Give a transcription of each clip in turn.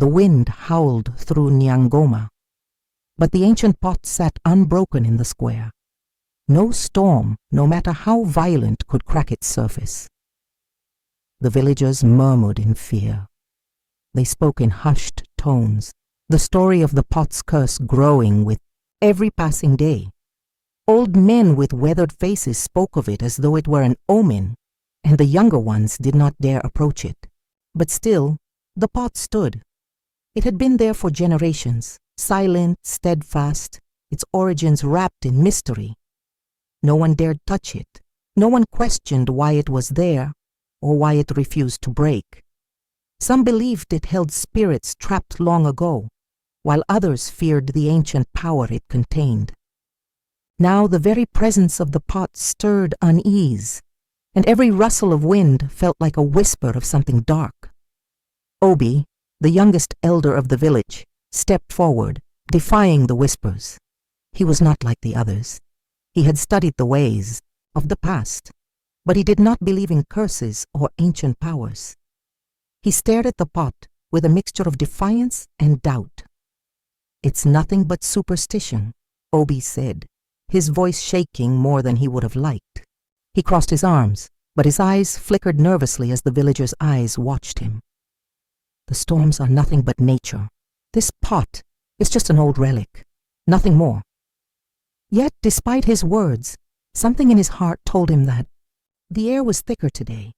The wind howled through Nyangoma, but the ancient pot sat unbroken in the square. No storm, no matter how violent, could crack its surface. The villagers murmured in fear. They spoke in hushed tones, the story of the pot's curse growing with every passing day. Old men with weathered faces spoke of it as though it were an omen, and the younger ones did not dare approach it. But still, the pot stood. It had been there for generations, silent, steadfast, its origins wrapped in mystery. No one dared touch it. No one questioned why it was there or why it refused to break. Some believed it held spirits trapped long ago, while others feared the ancient power it contained. Now the very presence of the pot stirred unease, and every rustle of wind felt like a whisper of something dark. Obi, the youngest elder of the village, stepped forward, defying the whispers. He was not like the others. He had studied the ways of the past, but he did not believe in curses or ancient powers. He stared at the pot with a mixture of defiance and doubt. "It's nothing but superstition," Obi said, his voice shaking more than he would have liked. He crossed his arms, but his eyes flickered nervously as the villagers' eyes watched him. "The storms are nothing but nature. This pot is just an old relic, nothing more." Yet, despite his words, something in his heart told him that the air was thicker today.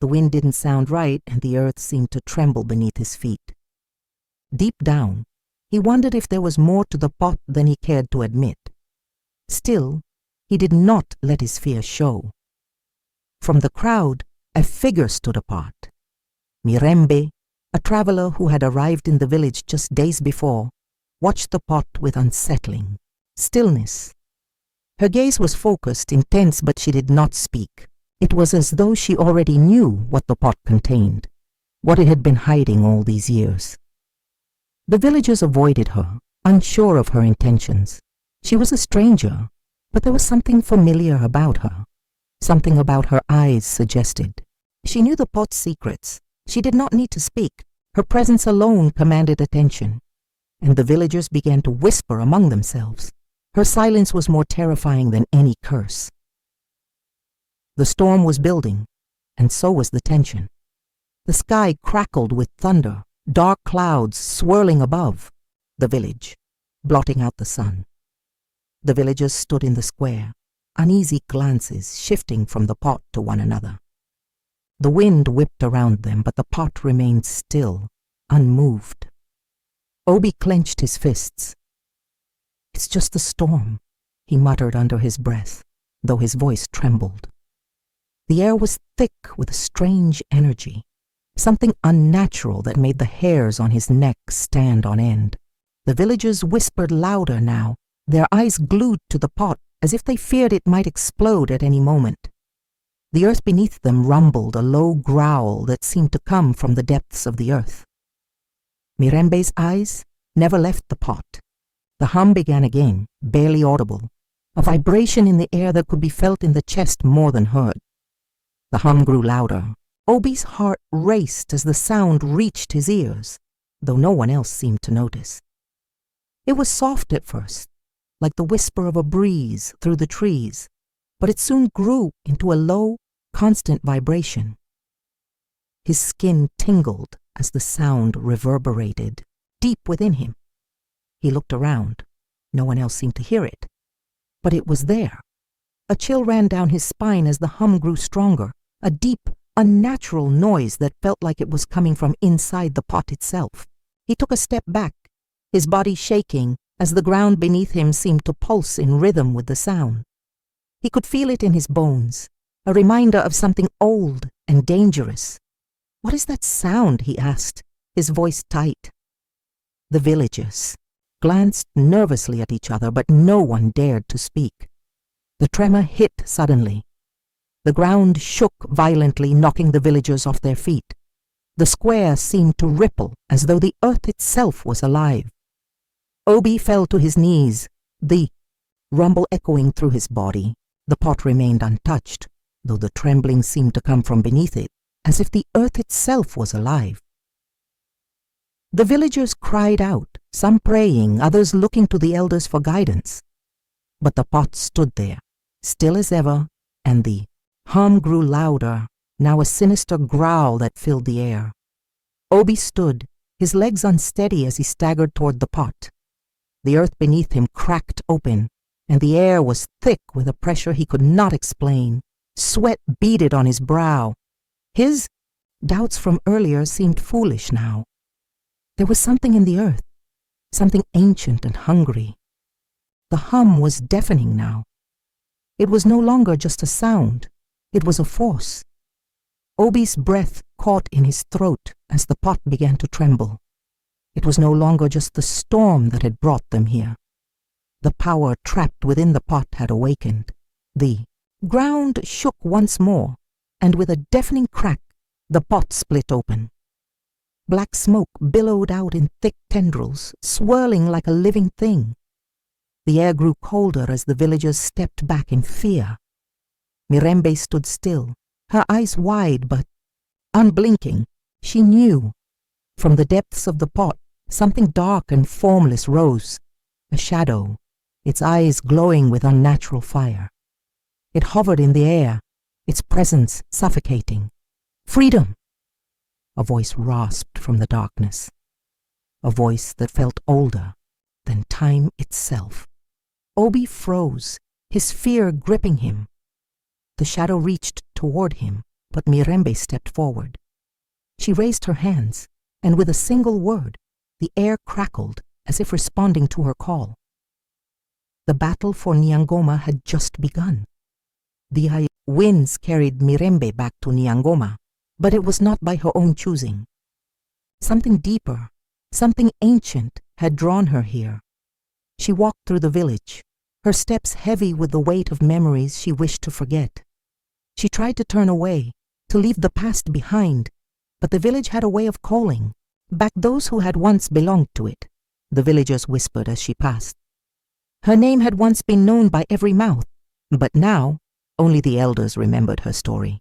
The wind didn't sound right, and the earth seemed to tremble beneath his feet. Deep down, he wondered if there was more to the pot than he cared to admit. Still, he did not let his fear show. From the crowd, a figure stood apart. Mirembe, a traveler who had arrived in the village just days before, watched the pot with unsettling stillness. Her gaze was focused, intense, but she did not speak. It was as though she already knew what the pot contained, what it had been hiding all these years. The villagers avoided her, unsure of her intentions. She was a stranger, but there was something familiar about her. Something about her eyes suggested. She knew the pot's secrets. She did not need to speak. Her presence alone commanded attention, and the villagers began to whisper among themselves. Her silence was more terrifying than any curse. The storm was building, and so was the tension. The sky crackled with thunder, dark clouds swirling above the village, blotting out the sun. The villagers stood in the square, uneasy glances shifting from the pot to one another. The wind whipped around them, but the pot remained still, unmoved. Obi clenched his fists. "It's just a storm," he muttered under his breath, though his voice trembled. The air was thick with a strange energy, something unnatural that made the hairs on his neck stand on end. The villagers whispered louder now, their eyes glued to the pot as if they feared it might explode at any moment. The earth beneath them rumbled, a low growl that seemed to come from the depths of the earth. Mirembe's eyes never left the pot. The hum began again, barely audible, a vibration in the air that could be felt in the chest more than heard. The hum grew louder. Obi's heart raced as the sound reached his ears, though no one else seemed to notice. It was soft at first, like the whisper of a breeze through the trees, but it soon grew into a low, constant vibration. His skin tingled as the sound reverberated deep within him. He looked around. No one else seemed to hear it, but it was there. A chill ran down his spine as the hum grew stronger, a deep, unnatural noise that felt like it was coming from inside the pot itself. He took a step back, his body shaking as the ground beneath him seemed to pulse in rhythm with the sound. He could feel it in his bones, a reminder of something old and dangerous. "What is that sound?" he asked, his voice tight. The villagers glanced nervously at each other, but no one dared to speak. The tremor hit suddenly. The ground shook violently, knocking the villagers off their feet. The square seemed to ripple as though the earth itself was alive. Obi fell to his knees, the rumble echoing through his body. The pot remained untouched, though the trembling seemed to come from beneath it, as if the earth itself was alive. The villagers cried out, some praying, others looking to the elders for guidance. But the pot stood there, still as ever, and the hum grew louder, now a sinister growl that filled the air. Obi stood, his legs unsteady as he staggered toward the pot. The earth beneath him cracked open, and the air was thick with a pressure he could not explain. Sweat beaded on his brow. His doubts from earlier seemed foolish now. There was something in the earth, something ancient and hungry. The hum was deafening now. It was no longer just a sound, it was a force. Obi's breath caught in his throat as the pot began to tremble. It was no longer just the storm that had brought them here. The power trapped within the pot had awakened. The ground shook once more, and with a deafening crack, the pot split open. Black smoke billowed out in thick tendrils, swirling like a living thing. The air grew colder as the villagers stepped back in fear. Mirembe stood still, her eyes wide but unblinking. She knew. From the depths of the pot, something dark and formless rose, a shadow, its eyes glowing with unnatural fire. It hovered in the air, its presence suffocating. "Freedom!" A voice rasped from the darkness, a voice that felt older than time itself. Obi froze, his fear gripping him. The shadow reached toward him, but Mirembe stepped forward. She raised her hands, and with a single word, the air crackled as if responding to her call. The battle for Nyangoma had just begun. The high winds carried Mirembe back to Nyangoma, but it was not by her own choosing. Something deeper, something ancient had drawn her here. She walked through the village, her steps heavy with the weight of memories she wished to forget. She tried to turn away, to leave the past behind, but the village had a way of calling back those who had once belonged to it, the villagers whispered as she passed. Her name had once been known by every mouth, but now only the elders remembered her story.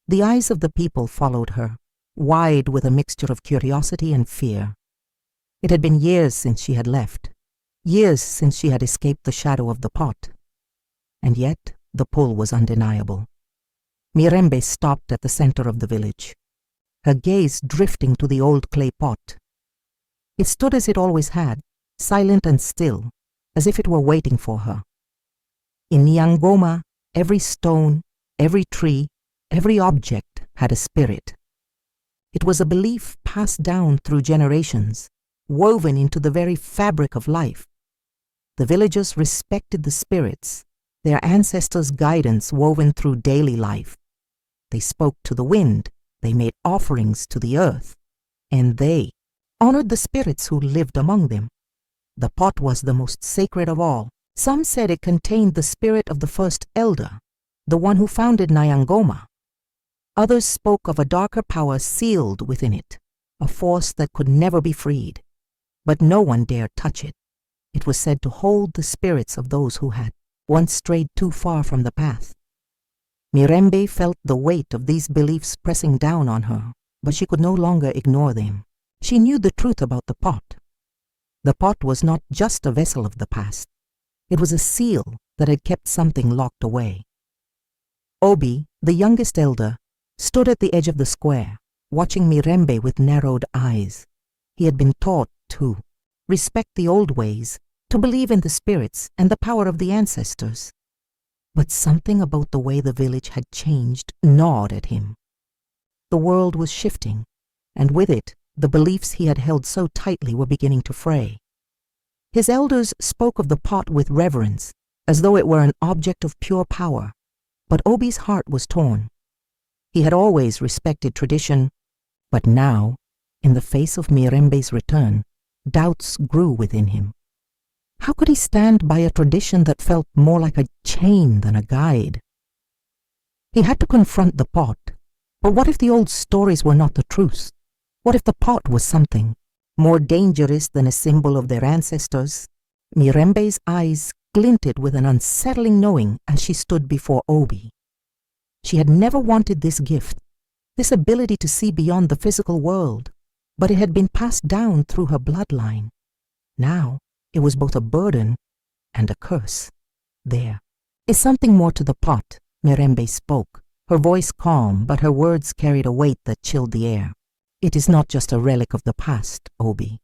The eyes of the people followed her, wide with a mixture of curiosity and fear. It had been years since she had left, years since she had escaped the shadow of the pot. And yet the pull was undeniable. Mirembe stopped at the center of the village, her gaze drifting to the old clay pot. It stood as it always had, silent and still, as if it were waiting for her. In Nyangoma, every stone, every tree, every object had a spirit. It was a belief passed down through generations, woven into the very fabric of life. The villagers respected the spirits, their ancestors' guidance woven through daily life. They spoke to the wind, they made offerings to the earth, and they honored the spirits who lived among them. The pot was the most sacred of all. Some said it contained the spirit of the first elder, the one who founded Nyangoma. Others spoke of a darker power sealed within it, a force that could never be freed. But no one dared touch it. It was said to hold the spirits of those who had once strayed too far from the path. Mirembe felt the weight of these beliefs pressing down on her, but she could no longer ignore them. She knew the truth about the pot. The pot was not just a vessel of the past. It was a seal that had kept something locked away. Obi, the youngest elder, stood at the edge of the square, watching Mirembe with narrowed eyes. He had been taught to respect the old ways, to believe in the spirits and the power of the ancestors. But something about the way the village had changed gnawed at him. The world was shifting, and with it, the beliefs he had held so tightly were beginning to fray. His elders spoke of the pot with reverence, as though it were an object of pure power, but Obi's heart was torn. He had always respected tradition, but now, in the face of Mirembe's return, doubts grew within him. How could he stand by a tradition that felt more like a chain than a guide? He had to confront the pot, but what if the old stories were not the truth? What if the pot was something more dangerous than a symbol of their ancestors? Mirembe's eyes glinted with an unsettling knowing as she stood before Obi. She had never wanted this gift, this ability to see beyond the physical world, but it had been passed down through her bloodline. Now it was both a burden and a curse. There is something more to the pot, Mirembe spoke, her voice calm, but her words carried a weight that chilled the air. It is not just a relic of the past, Obi.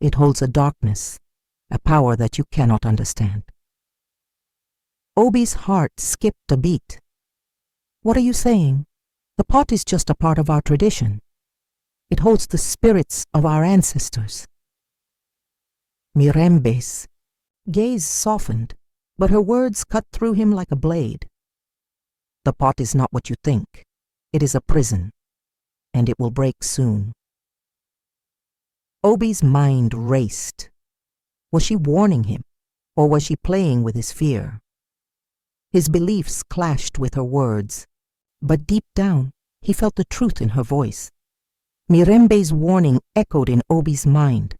It holds a darkness, a power that you cannot understand. Obi's heart skipped a beat. What are you saying? The pot is just a part of our tradition. It holds the spirits of our ancestors. Mirembe's gaze softened, but her words cut through him like a blade. The pot is not what you think. It is a prison, and it will break soon. Obi's mind raced. Was she warning him, or was she playing with his fear? His beliefs clashed with her words, but deep down he felt the truth in her voice. Mirembe's warning echoed in Obi's mind.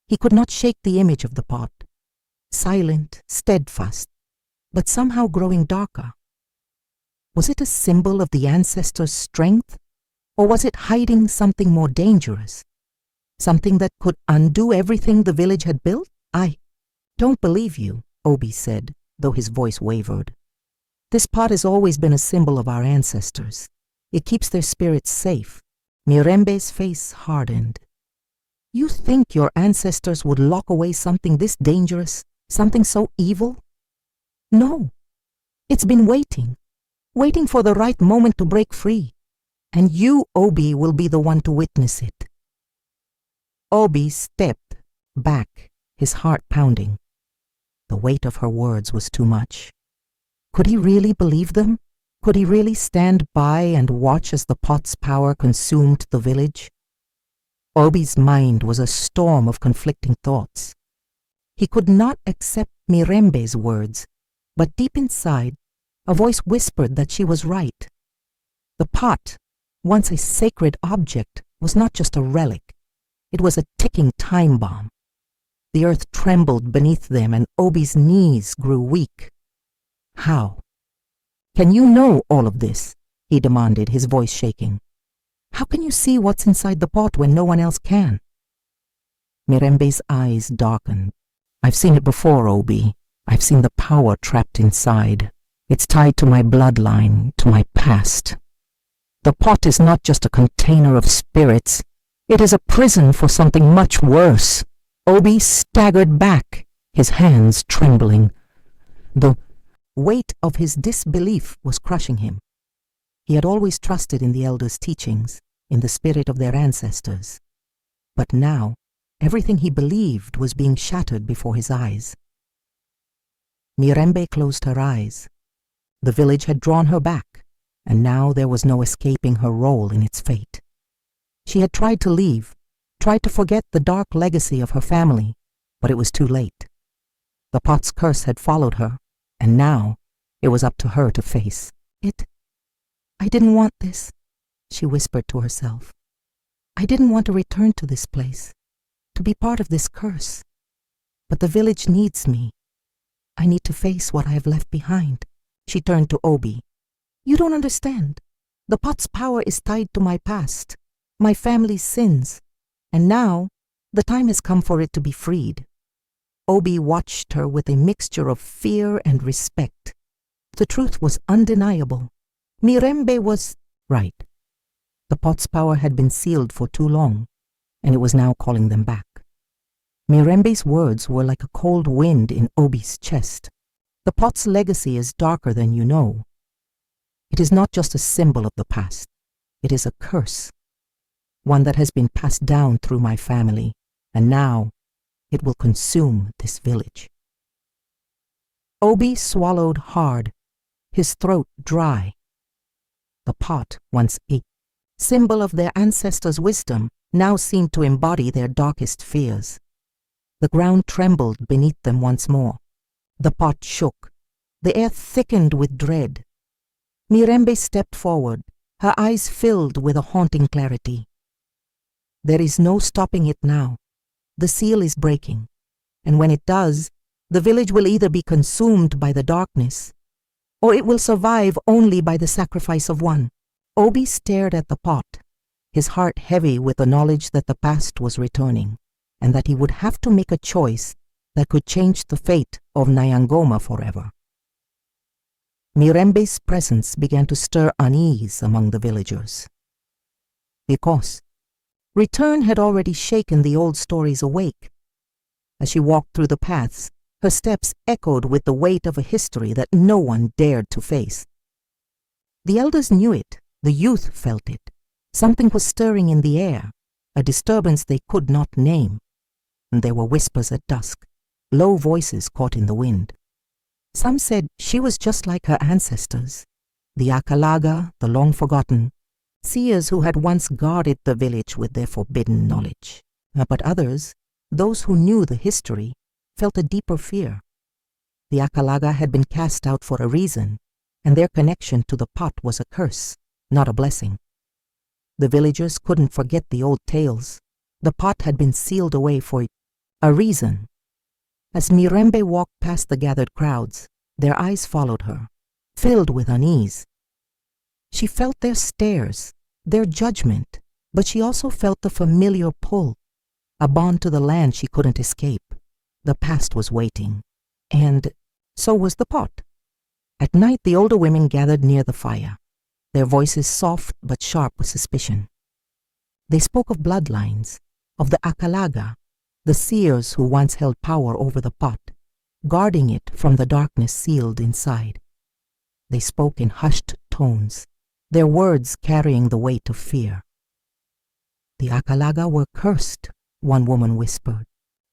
He could not shake the image of the pot, silent, steadfast, but somehow growing darker. Was it a symbol of the ancestors' strength, or was it hiding something more dangerous? Something that could undo everything the village had built? I don't believe you, Obi said, though his voice wavered. This pot has always been a symbol of our ancestors. It keeps their spirits safe. Mirembe's face hardened. You think your ancestors would lock away something this dangerous, something so evil? No. It's been waiting for the right moment to break free. And you, Obi, will be the one to witness it. Obi stepped back, his heart pounding. The weight of her words was too much. Could he really believe them? Could he really stand by and watch as the pot's power consumed the village? Obi's mind was a storm of conflicting thoughts. He could not accept Mirembe's words, but deep inside, a voice whispered that she was right. The pot, once a sacred object, was not just a relic. It was a ticking time bomb. The earth trembled beneath them and Obi's knees grew weak. How? Can you know all of this? He demanded, his voice shaking. How can you see what's inside the pot when no one else can? Mirembe's eyes darkened. I've seen it before, Obi. I've seen the power trapped inside. It's tied to my bloodline, to my past. The pot is not just a container of spirits. It is a prison for something much worse. Obi staggered back, his hands trembling. The weight of his disbelief was crushing him. He had always trusted in the elders' teachings, in the spirit of their ancestors. But now, everything he believed was being shattered before his eyes. Mirembe closed her eyes. The village had drawn her back, and now there was no escaping her role in its fate. She had tried to leave, tried to forget the dark legacy of her family, but it was too late. The pot's curse had followed her, and now it was up to her to face it. I didn't want this, she whispered to herself. I didn't want to return to this place, to be part of this curse. But the village needs me. I need to face what I have left behind. She turned to Obi. You don't understand. The pot's power is tied to my past, my family's sins, and now the time has come for it to be freed. Obi watched her with a mixture of fear and respect. The truth was undeniable. Mirembe was right. The pot's power had been sealed for too long, and it was now calling them back. Mirembe's words were like a cold wind in Obi's chest. The pot's legacy is darker than you know. It is not just a symbol of the past. It is a curse, one that has been passed down through my family, and now it will consume this village. Obi swallowed hard, his throat dry. The pot, once a symbol of their ancestors' wisdom, now seemed to embody their darkest fears. The ground trembled beneath them once more. The pot shook. The air thickened with dread. Mirembe stepped forward, her eyes filled with a haunting clarity. There is no stopping it now. The seal is breaking, and when it does, the village will either be consumed by the darkness, or it will survive only by the sacrifice of one. Obi stared at the pot, his heart heavy with the knowledge that the past was returning, and that he would have to make a choice that could change the fate of Nyangoma forever. Mirembe's presence began to stir unease among the villagers. Because return had already shaken the old stories awake. As she walked through the paths, her steps echoed with the weight of a history that no one dared to face. The elders knew it, the youth felt it. Something was stirring in the air, a disturbance they could not name. And there were whispers at dusk, low voices caught in the wind. Some said she was just like her ancestors, the Akalaga, the long-forgotten, seers who had once guarded the village with their forbidden knowledge. But others, those who knew the history, felt a deeper fear. The Akalaga had been cast out for a reason, and their connection to the pot was a curse, not a blessing. The villagers couldn't forget the old tales. The pot had been sealed away for a reason. As Mirembe walked past the gathered crowds, their eyes followed her, filled with unease. She felt their stares, their judgment, but she also felt the familiar pull, a bond to the land she couldn't escape. The past was waiting, and so was the pot. At night, the older women gathered near the fire, their voices soft but sharp with suspicion. They spoke of bloodlines, of the Akalaga, the seers who once held power over the pot, guarding it from the darkness sealed inside. They spoke in hushed tones, their words carrying the weight of fear. The Akalaga were cursed, one woman whispered.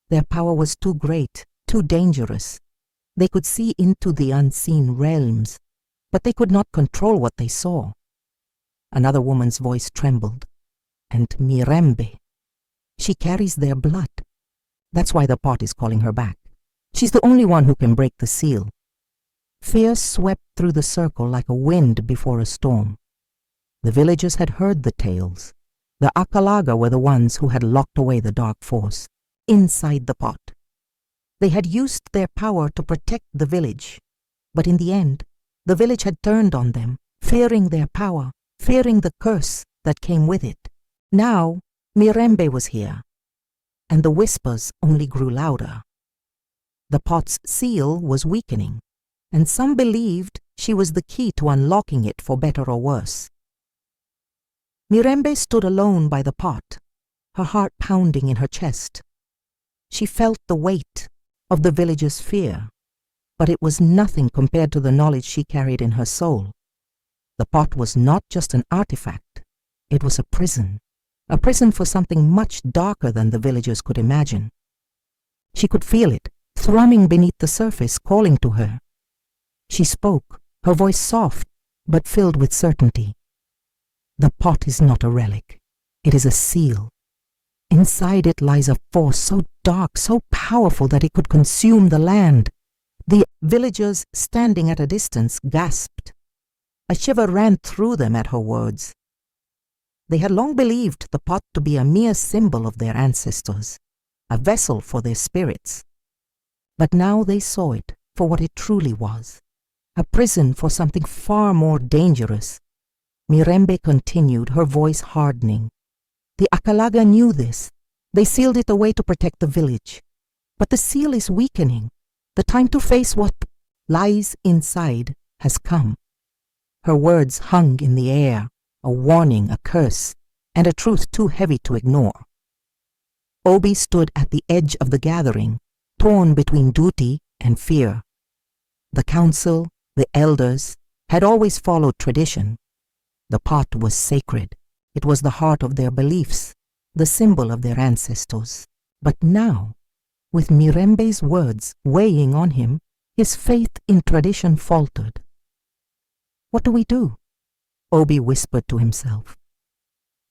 Their power was too great, too dangerous. They could see into the unseen realms, but they could not control what they saw. Another woman's voice trembled. And Mirembe, she carries their blood. That's why the pot is calling her back. She's the only one who can break the seal. Fear swept through the circle like a wind before a storm. The villagers had heard the tales. The Akalaga were the ones who had locked away the dark force, inside the pot. They had used their power to protect the village, but in the end, the village had turned on them, fearing their power, fearing the curse that came with it. Now, Mirembe was here, and the whispers only grew louder. The pot's seal was weakening, and some believed she was the key to unlocking it for better or worse. Mirembe stood alone by the pot, her heart pounding in her chest. She felt the weight of the villagers' fear, but it was nothing compared to the knowledge she carried in her soul. The pot was not just an artifact, it was a prison for something much darker than the villagers could imagine. She could feel it, thrumming beneath the surface, calling to her. She spoke, her voice soft, but filled with certainty. The pot is not a relic, it is a seal. Inside it lies a force so dark, so powerful that it could consume the land. The villagers, standing at a distance, gasped. A shiver ran through them at her words. They had long believed the pot to be a mere symbol of their ancestors, a vessel for their spirits. But now they saw it for what it truly was, a prison for something far more dangerous. Mirembe continued, her voice hardening. The Akalaga knew this. They sealed it away to protect the village. But the seal is weakening. The time to face what lies inside has come. Her words hung in the air, a warning, a curse, and a truth too heavy to ignore. Obi stood at the edge of the gathering, torn between duty and fear. The council, the elders, had always followed tradition. The pot was sacred. It was the heart of their beliefs, the symbol of their ancestors. But now, with Mirembe's words weighing on him, his faith in tradition faltered. What do we do? Obi whispered to himself.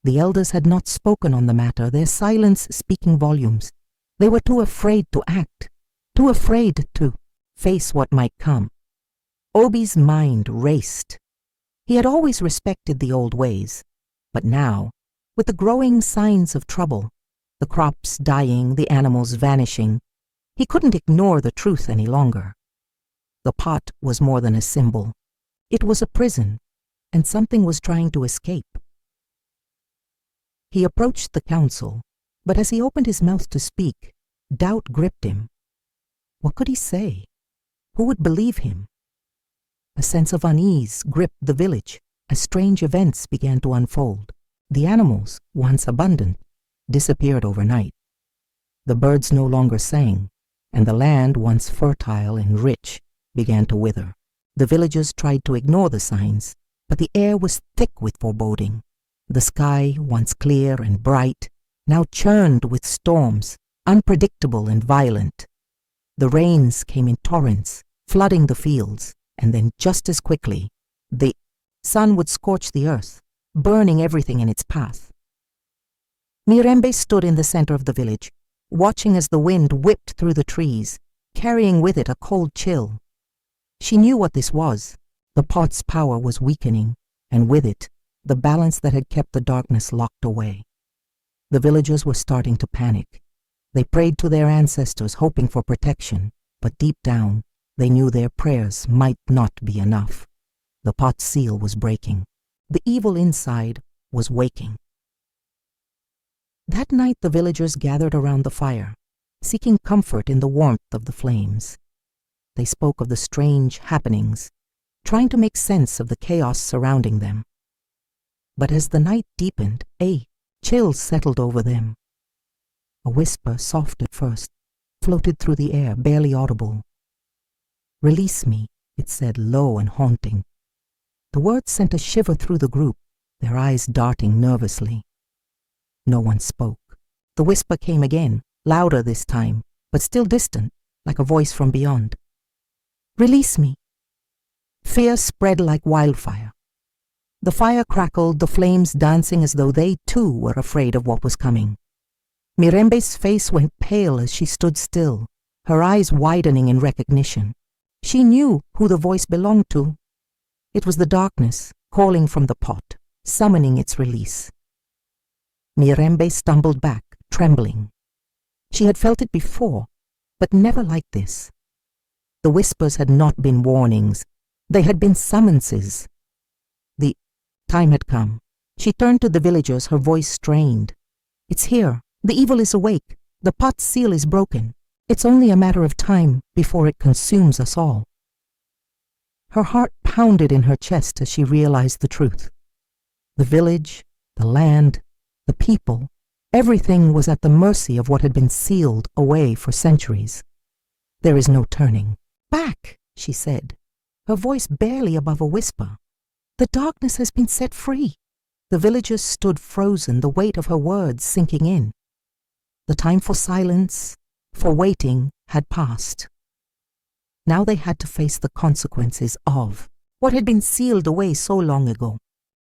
The elders had not spoken on the matter, their silence speaking volumes. They were too afraid to act, too afraid to face what might come. Obi's mind raced. He had always respected the old ways, but now, with the growing signs of trouble, the crops dying, the animals vanishing, he couldn't ignore the truth any longer. The pot was more than a symbol. It was a prison, and something was trying to escape. He approached the council, but as he opened his mouth to speak, doubt gripped him. What could he say? Who would believe him? A sense of unease gripped the village as strange events began to unfold. The animals, once abundant, disappeared overnight. The birds no longer sang, and the land, once fertile and rich, began to wither. The villagers tried to ignore the signs, but the air was thick with foreboding. The sky, once clear and bright, now churned with storms, unpredictable and violent. The rains came in torrents, flooding the fields, and then just as quickly, the sun would scorch the earth, burning everything in its path. Mirembe stood in the center of the village, watching as the wind whipped through the trees, carrying with it a cold chill. She knew what this was. The pot's power was weakening, and with it, the balance that had kept the darkness locked away. The villagers were starting to panic. They prayed to their ancestors, hoping for protection, but deep down, they knew their prayers might not be enough. The pot's seal was breaking. The evil inside was waking. That night the villagers gathered around the fire, seeking comfort in the warmth of the flames. They spoke of the strange happenings, trying to make sense of the chaos surrounding them. But as the night deepened, a chill settled over them. A whisper, soft at first, floated through the air, barely audible. "Release me," it said, low and haunting. The words sent a shiver through the group, their eyes darting nervously. No one spoke. The whisper came again, louder this time, but still distant, like a voice from beyond. "Release me." Fear spread like wildfire. The fire crackled, the flames dancing as though they too were afraid of what was coming. Mirembe's face went pale as she stood still, her eyes widening in recognition. She knew who the voice belonged to. It was the darkness, calling from the pot, summoning its release. Mirembe stumbled back, trembling. She had felt it before, but never like this. The whispers had not been warnings. They had been summonses. The time had come. She turned to the villagers, her voice strained. "It's here. The evil is awake. The pot's seal is broken. It's only a matter of time before it consumes us all." Her heart pounded in her chest as she realized the truth. The village, the land, the people, everything was at the mercy of what had been sealed away for centuries. "There is no turning back," she said, her voice barely above a whisper. "The darkness has been set free." The villagers stood frozen, the weight of her words sinking in. The time for silence, for waiting, had passed. Now they had to face the consequences of what had been sealed away so long ago.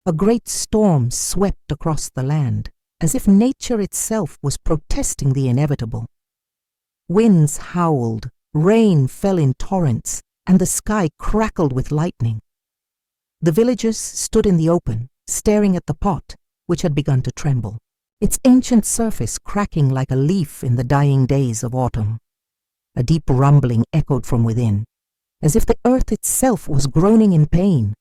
A great storm swept across the land, as if nature itself was protesting the inevitable. Winds howled, rain fell in torrents, and the sky crackled with lightning. The villagers stood in the open, staring at the pot, which had begun to tremble, its ancient surface cracking like a leaf in the dying days of autumn. A deep rumbling echoed from within, as if the earth itself was groaning in pain.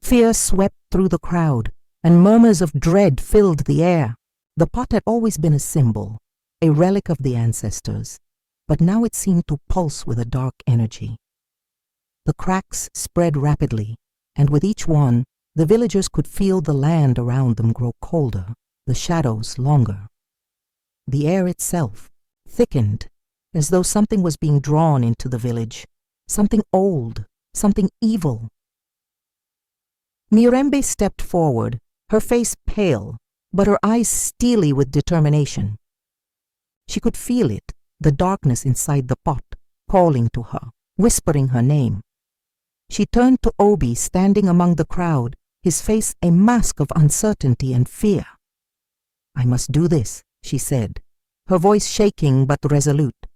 Fear swept through the crowd, and murmurs of dread filled the air. The pot had always been a symbol, a relic of the ancestors, but now it seemed to pulse with a dark energy. The cracks spread rapidly, and with each one, the villagers could feel the land around them grow colder, the shadows longer. The air itself thickened, as though something was being drawn into the village, something old, something evil. Mirembe stepped forward, her face pale, but her eyes steely with determination. She could feel it, the darkness inside the pot, calling to her, whispering her name. She turned to Obi, standing among the crowd, his face a mask of uncertainty and fear. "I must do this," she said, her voice shaking but resolute.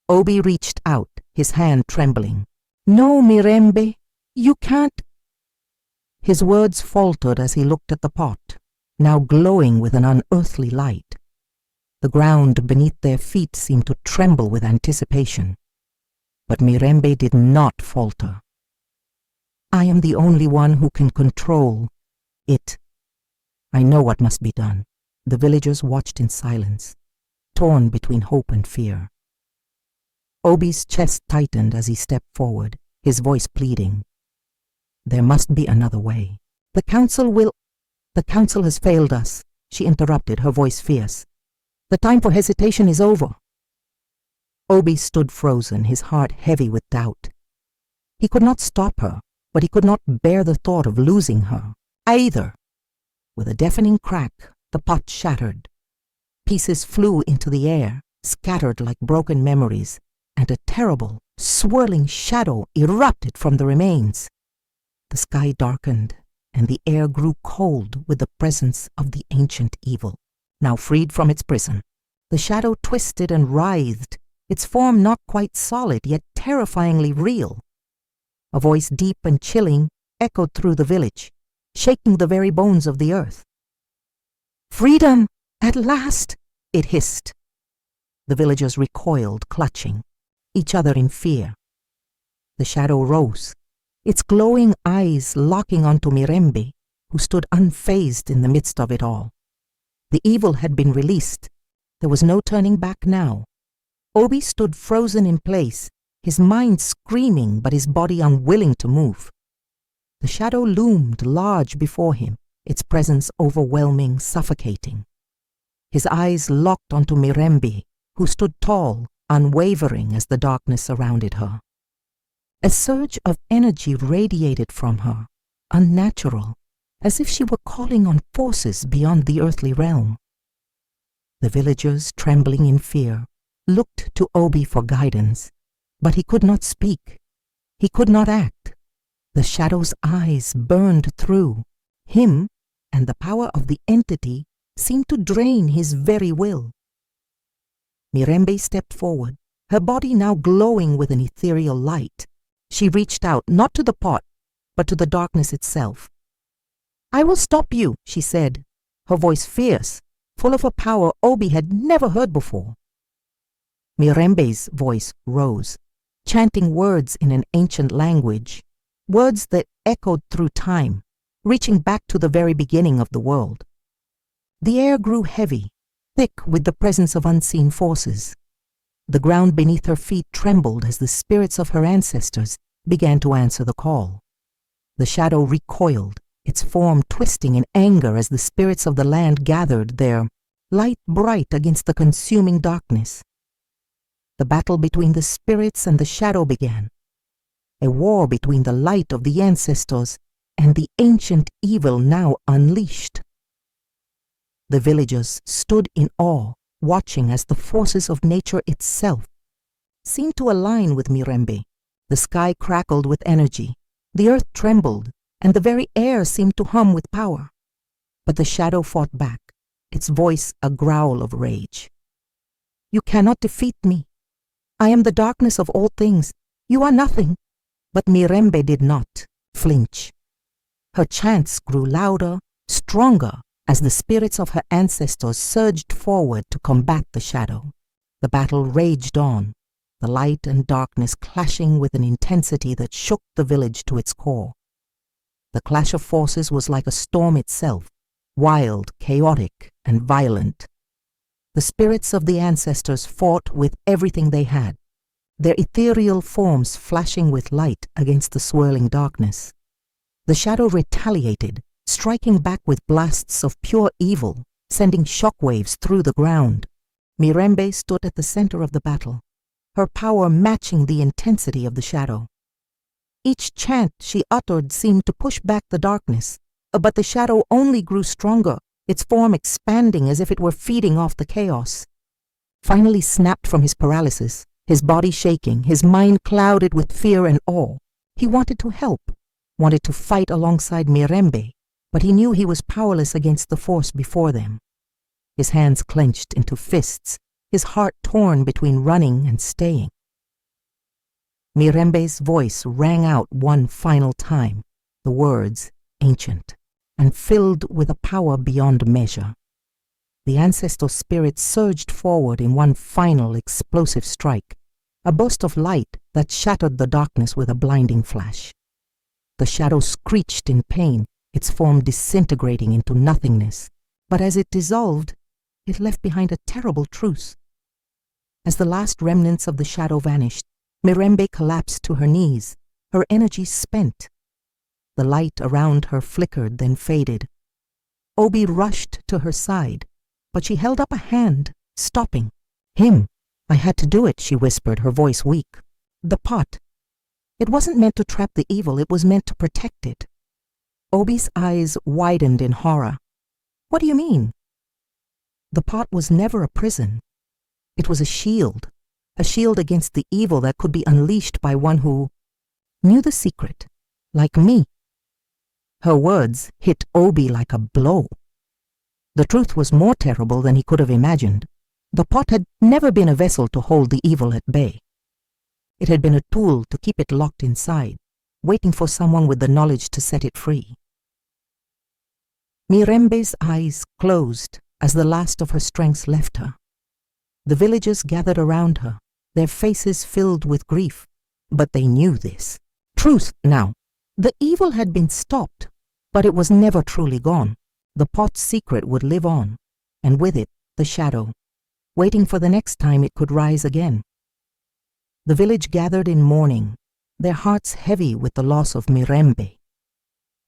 Obi reached out, his hand trembling. "No, Mirembe, you can't." His words faltered as he looked at the pot, now glowing with an unearthly light. The ground beneath their feet seemed to tremble with anticipation. But Mirembe did not falter. "I am the only one who can control it. I know what must be done. The villagers watched in silence, torn between hope and fear. Obi's chest tightened as he stepped forward, his voice pleading. There must be another way. The council has failed us, she interrupted, her voice fierce. The time for hesitation is over. Obi stood frozen, his heart heavy with doubt. He could not stop her, but he could not bear the thought of losing her, either. With a deafening crack, the pot shattered. Pieces flew into the air, scattered like broken memories, and a terrible, swirling shadow erupted from the remains. The sky darkened, and the air grew cold with the presence of the ancient evil, now freed from its prison. The shadow twisted and writhed, its form not quite solid, yet terrifyingly real. A voice deep and chilling echoed through the village, shaking the very bones of the earth. Freedom! At last! It hissed. The villagers recoiled, clutching each other in fear. The shadow rose, its glowing eyes locking onto Mirembe, who stood unfazed in the midst of it all. The evil had been released. There was no turning back now. Obi stood frozen in place, his mind screaming but his body unwilling to move. The shadow loomed large before him, its presence overwhelming, suffocating. His eyes locked onto Mirembe, who stood tall, unwavering as the darkness surrounded her. A surge of energy radiated from her, unnatural, as if she were calling on forces beyond the earthly realm. The villagers, trembling in fear, looked to Obi for guidance, but he could not speak. He could not act. The shadow's eyes burned through him, and the power of the entity seemed to drain his very will. Mirembe stepped forward, her body now glowing with an ethereal light. She reached out, not to the pot, but to the darkness itself. I will stop you, she said, her voice fierce, full of a power Obi had never heard before. Mirembe's voice rose, chanting words in an ancient language, words that echoed through time, reaching back to the very beginning of the world. The air grew heavy, thick with the presence of unseen forces. The ground beneath her feet trembled as the spirits of her ancestors began to answer the call. The shadow recoiled, its form twisting in anger as the spirits of the land gathered there, light bright against the consuming darkness. The battle between the spirits and the shadow began, a war between the light of the ancestors and the ancient evil now unleashed. The villagers stood in awe, watching as the forces of nature itself seemed to align with Mirembe. The sky crackled with energy, the earth trembled, and the very air seemed to hum with power. But the shadow fought back, its voice a growl of rage. You cannot defeat me. I am the darkness of all things. You are nothing. But Mirembe did not flinch. Her chants grew louder, stronger, as the spirits of her ancestors surged forward to combat the shadow. The battle raged on, the light and darkness clashing with an intensity that shook the village to its core. The clash of forces was like a storm itself, wild, chaotic, and violent. The spirits of the ancestors fought with everything they had, their ethereal forms flashing with light against the swirling darkness. The shadow retaliated, striking back with blasts of pure evil, sending shockwaves through the ground. Mirembe stood at the center of the battle, her power matching the intensity of the shadow. Each chant she uttered seemed to push back the darkness, but the shadow only grew stronger, its form expanding as if it were feeding off the chaos. Finally snapped from his paralysis, his body shaking, his mind clouded with fear and awe. He wanted to help, wanted to fight alongside Mirembe, but he knew he was powerless against the force before them. His hands clenched into fists, his heart torn between running and staying. Mirembe's voice rang out one final time, the words ancient, and filled with a power beyond measure. The ancestor spirit surged forward in one final explosive strike, a burst of light that shattered the darkness with a blinding flash. The shadow screeched in pain, its form disintegrating into nothingness, But as it dissolved, it left behind a terrible truth. As the last remnants of the shadow vanished, Mirembe collapsed to her knees, her energy spent. The light around her flickered, then faded. Obi rushed to her side, but she held up a hand, stopping. "Him. I had to do it," she whispered, her voice weak. "The pot. It wasn't meant to trap the evil, it was meant to protect it." Obi's eyes widened in horror. "What do you mean?" "The pot was never a prison. It was a shield against the evil that could be unleashed by one who knew the secret, like me." Her words hit Obi like a blow. The truth was more terrible than he could have imagined. The pot had never been a vessel to hold the evil at bay. It had been a tool to keep it locked inside, waiting for someone with the knowledge to set it free. Mirembe's eyes closed as the last of her strength left her. The villagers gathered around her, their faces filled with grief, but they knew this. Truth now. The evil had been stopped, but it was never truly gone. The pot's secret would live on, and with it, the shadow, waiting for the next time it could rise again. The village gathered in mourning, their hearts heavy with the loss of Mirembe.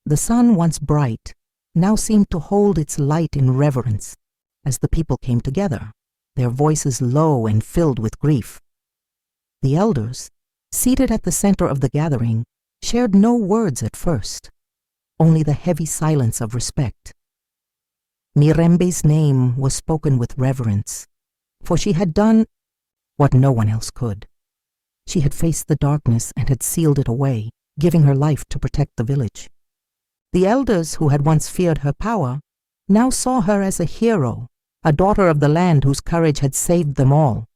The sun, once bright, now seemed to hold its light in reverence as the people came together, their voices low and filled with grief. The elders, seated at the center of the gathering, shared no words at first, only the heavy silence of respect. Mirembe's name was spoken with reverence, for she had done what no one else could. She had faced the darkness and had sealed it away, giving her life to protect the village. The elders who had once feared her power now saw her as a hero, a daughter of the land whose courage had saved them all.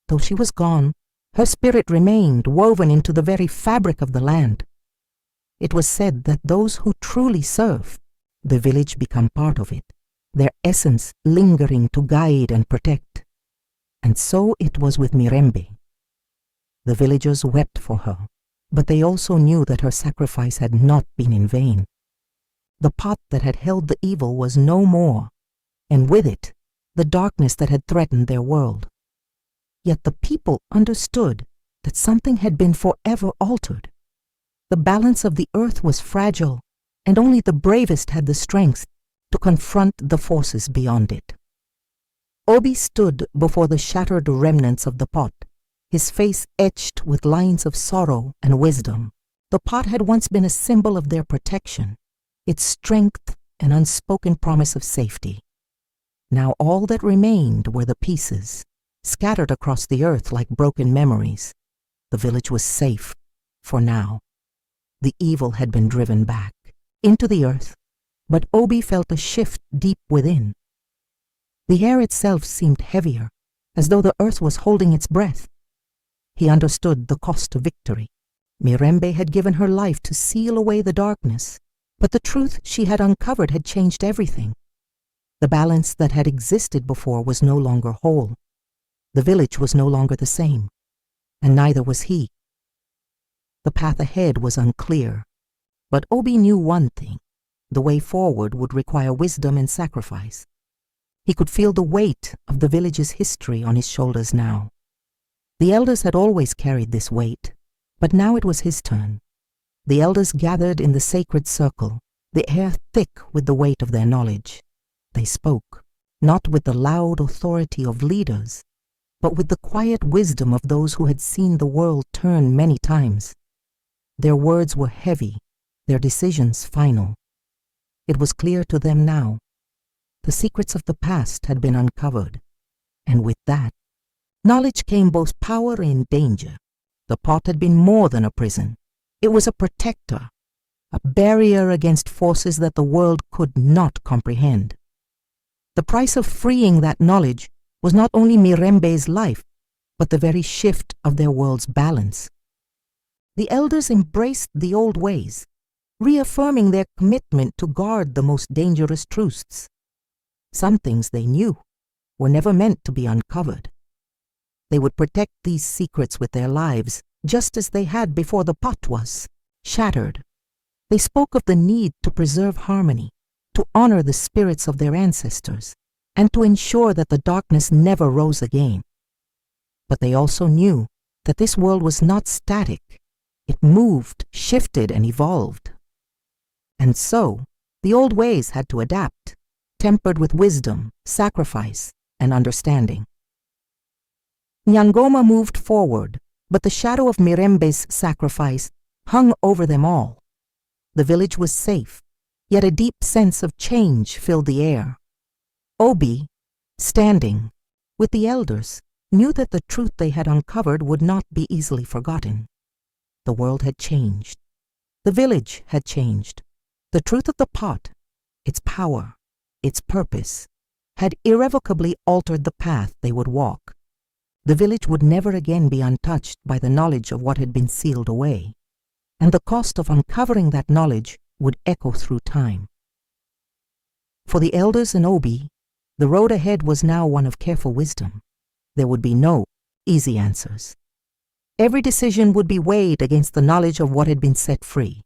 Though she was gone, her spirit remained woven into the very fabric of the land. It was said that those who truly serve the village become part of it, their essence lingering to guide and protect. And so it was with Mirembe. The villagers wept for her, but they also knew that her sacrifice had not been in vain. The pot that had held the evil was no more, and with it, the darkness that had threatened their world. Yet the people understood that something had been forever altered. The balance of the earth was fragile, and only the bravest had the strength to confront the forces beyond it. Obi stood before the shattered remnants of the pot, his face etched with lines of sorrow and wisdom. The pot had once been a symbol of their protection, its strength an unspoken promise of safety. Now all that remained were the pieces, scattered across the earth like broken memories. The village was safe, for now. The evil had been driven back into the earth, but Obi felt a shift deep within. The air itself seemed heavier, as though the earth was holding its breath. He understood the cost of victory. Mirembe had given her life to seal away the darkness, but the truth she had uncovered had changed everything. The balance that had existed before was no longer whole. The village was no longer the same, and neither was he. The path ahead was unclear, but Obi knew one thing: the way forward would require wisdom and sacrifice. He could feel the weight of the village's history on his shoulders now. The elders had always carried this weight, but now it was his turn. The elders gathered in the sacred circle, the air thick with the weight of their knowledge. They spoke, not with the loud authority of leaders, but with the quiet wisdom of those who had seen the world turn many times. Their words were heavy, their decisions final. It was clear to them now. The secrets of the past had been uncovered, and with that, knowledge came both power and danger. The pot had been more than a prison. It was a protector, a barrier against forces that the world could not comprehend. The price of freeing that knowledge was not only Mirembe's life, but the very shift of their world's balance. The elders embraced the old ways, reaffirming their commitment to guard the most dangerous truths. Some things they knew were never meant to be uncovered. They would protect these secrets with their lives, just as they had before the pot was shattered. They spoke of the need to preserve harmony, to honor the spirits of their ancestors, and to ensure that the darkness never rose again. But they also knew that this world was not static. It moved, shifted, and evolved. And so, the old ways had to adapt, tempered with wisdom, sacrifice, and understanding. Nyangoma moved forward, but the shadow of Mirembe's sacrifice hung over them all. The village was safe, yet a deep sense of change filled the air. Obi, standing with the elders, knew that the truth they had uncovered would not be easily forgotten. The world had changed. The village had changed. The truth of the pot, its power, its purpose, had irrevocably altered the path they would walk. The village would never again be untouched by the knowledge of what had been sealed away, and the cost of uncovering that knowledge would echo through time. For the elders and Obi, the road ahead was now one of careful wisdom. There would be no easy answers. Every decision would be weighed against the knowledge of what had been set free,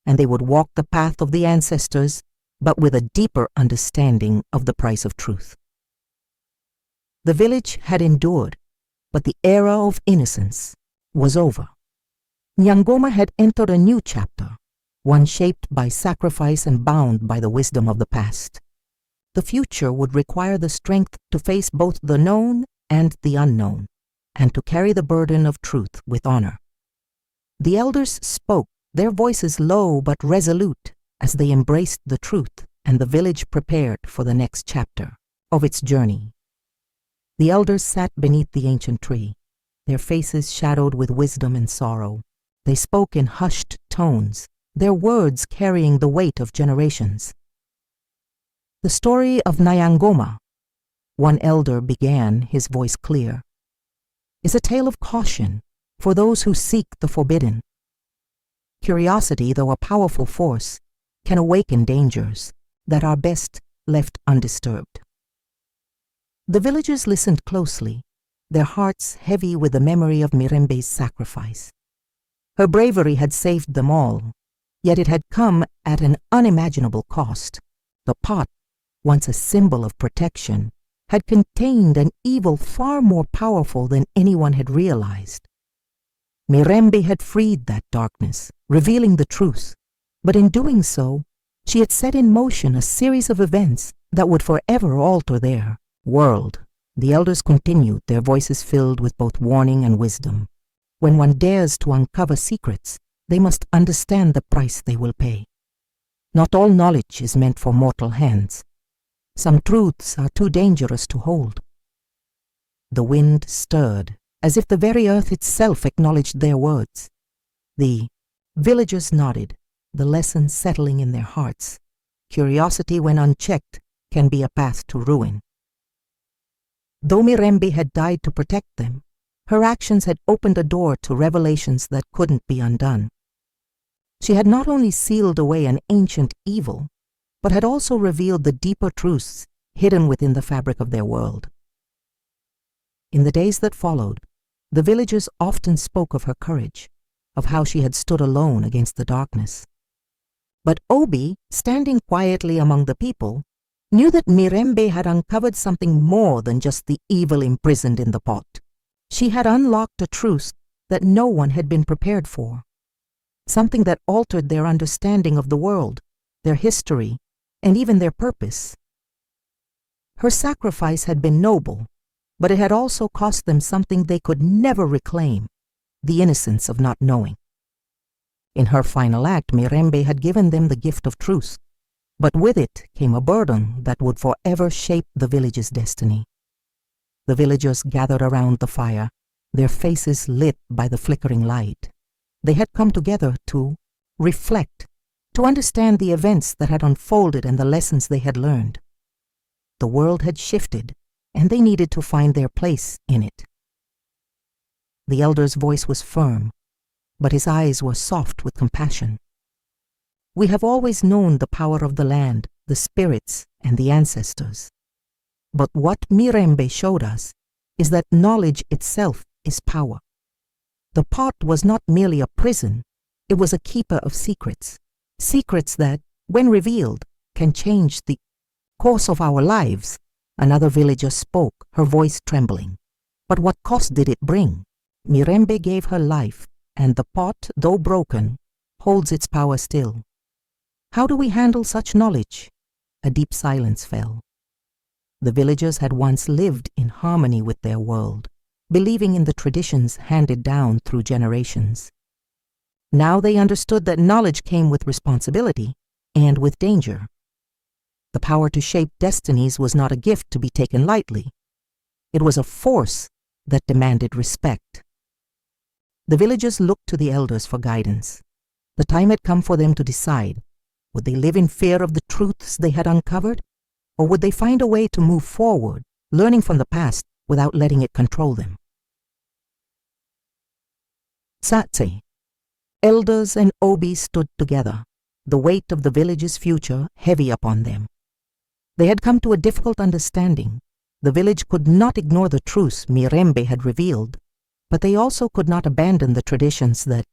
and they would walk the path of the ancestors, but with a deeper understanding of the price of truth. The village had endured, but the era of innocence was over. Nyangoma had entered a new chapter, one shaped by sacrifice and bound by the wisdom of the past. The future would require the strength to face both the known and the unknown, and to carry the burden of truth with honor. The elders spoke, their voices low but resolute, as they embraced the truth, and the village prepared for the next chapter of its journey. The elders sat beneath the ancient tree, their faces shadowed with wisdom and sorrow. They spoke in hushed tones, their words carrying the weight of generations. The story of Nyangoma, one elder began, his voice clear, is a tale of caution for those who seek the forbidden. Curiosity, though a powerful force, can awaken dangers that are best left undisturbed. The villagers listened closely, their hearts heavy with the memory of Mirembe's sacrifice. Her bravery had saved them all, yet it had come at an unimaginable cost. The pot, once a symbol of protection, had contained an evil far more powerful than anyone had realized. Mirembe had freed that darkness, revealing the truth, but in doing so, she had set in motion a series of events that would forever alter their world. The elders continued, their voices filled with both warning and wisdom. When one dares to uncover secrets, they must understand the price they will pay. Not all knowledge is meant for mortal hands. Some truths are too dangerous to hold. The wind stirred, as if the very earth itself acknowledged their words. The villagers nodded, the lesson settling in their hearts. Curiosity, when unchecked, can be a path to ruin. Though Mirembe had died to protect them, her actions had opened a door to revelations that couldn't be undone. She had not only sealed away an ancient evil, but had also revealed the deeper truths hidden within the fabric of their world. In the days that followed, the villagers often spoke of her courage, of how she had stood alone against the darkness. But Obi, standing quietly among the people, knew that Mirembe had uncovered something more than just the evil imprisoned in the pot. She had unlocked a truth that no one had been prepared for, something that altered their understanding of the world, their history, and even their purpose. Her sacrifice had been noble, but it had also cost them something they could never reclaim, the innocence of not knowing. In her final act, Mirembe had given them the gift of truth, but with it came a burden that would forever shape the village's destiny. The villagers gathered around the fire, their faces lit by the flickering light. They had come together to reflect, to understand the events that had unfolded and the lessons they had learned. The world had shifted, and they needed to find their place in it. The elder's voice was firm, but his eyes were soft with compassion. We have always known the power of the land, the spirits, and the ancestors. But what Mirembe showed us is that knowledge itself is power. The pot was not merely a prison, it was a keeper of secrets, secrets that, when revealed, can change the course of our lives. Another villager spoke, her voice trembling. But what cost did it bring? Mirembe gave her life, and the pot, though broken, holds its power still. How do we handle such knowledge? A deep silence fell. The villagers had once lived in harmony with their world, believing in the traditions handed down through generations. Now they understood that knowledge came with responsibility and with danger. The power to shape destinies was not a gift to be taken lightly. It was a force that demanded respect. The villagers looked to the elders for guidance. The time had come for them to decide. Would they live in fear of the truths they had uncovered? Or would they find a way to move forward, learning from the past without letting it control them? Satse. Elders and Obi stood together, the weight of the village's future heavy upon them. They had come to a difficult understanding. The village could not ignore the truths Mirembe had revealed, but they also could not abandon the traditions that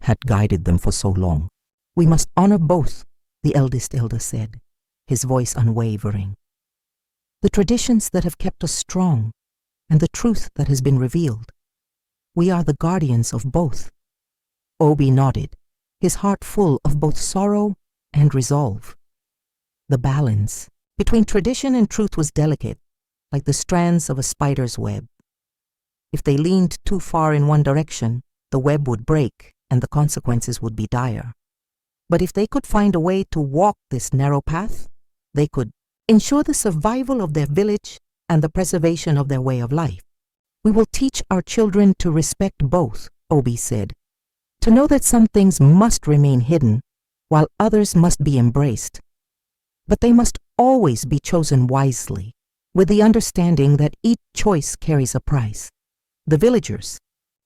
had guided them for so long. We must honor both, the eldest elder said, his voice unwavering. The traditions that have kept us strong, and the truth that has been revealed. We are the guardians of both. Obi nodded, his heart full of both sorrow and resolve. The balance between tradition and truth was delicate, like the strands of a spider's web. If they leaned too far in one direction, the web would break and the consequences would be dire. But if they could find a way to walk this narrow path, they could ensure the survival of their village and the preservation of their way of life. We will teach our children to respect both, Obi said, to know that some things must remain hidden, while others must be embraced. But they must always be chosen wisely, with the understanding that each choice carries a price. The villagers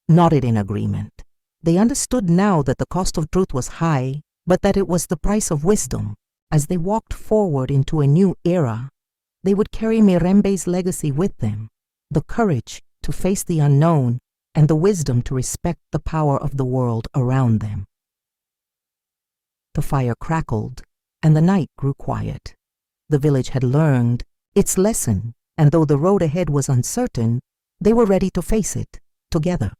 nodded in agreement. They understood now that the cost of truth was high, but that it was the price of wisdom. As they walked forward into a new era, they would carry Mirembe's legacy with them, the courage to face the unknown and the wisdom to respect the power of the world around them. The fire crackled, and the night grew quiet. The village had learned its lesson, and though the road ahead was uncertain, they were ready to face it together.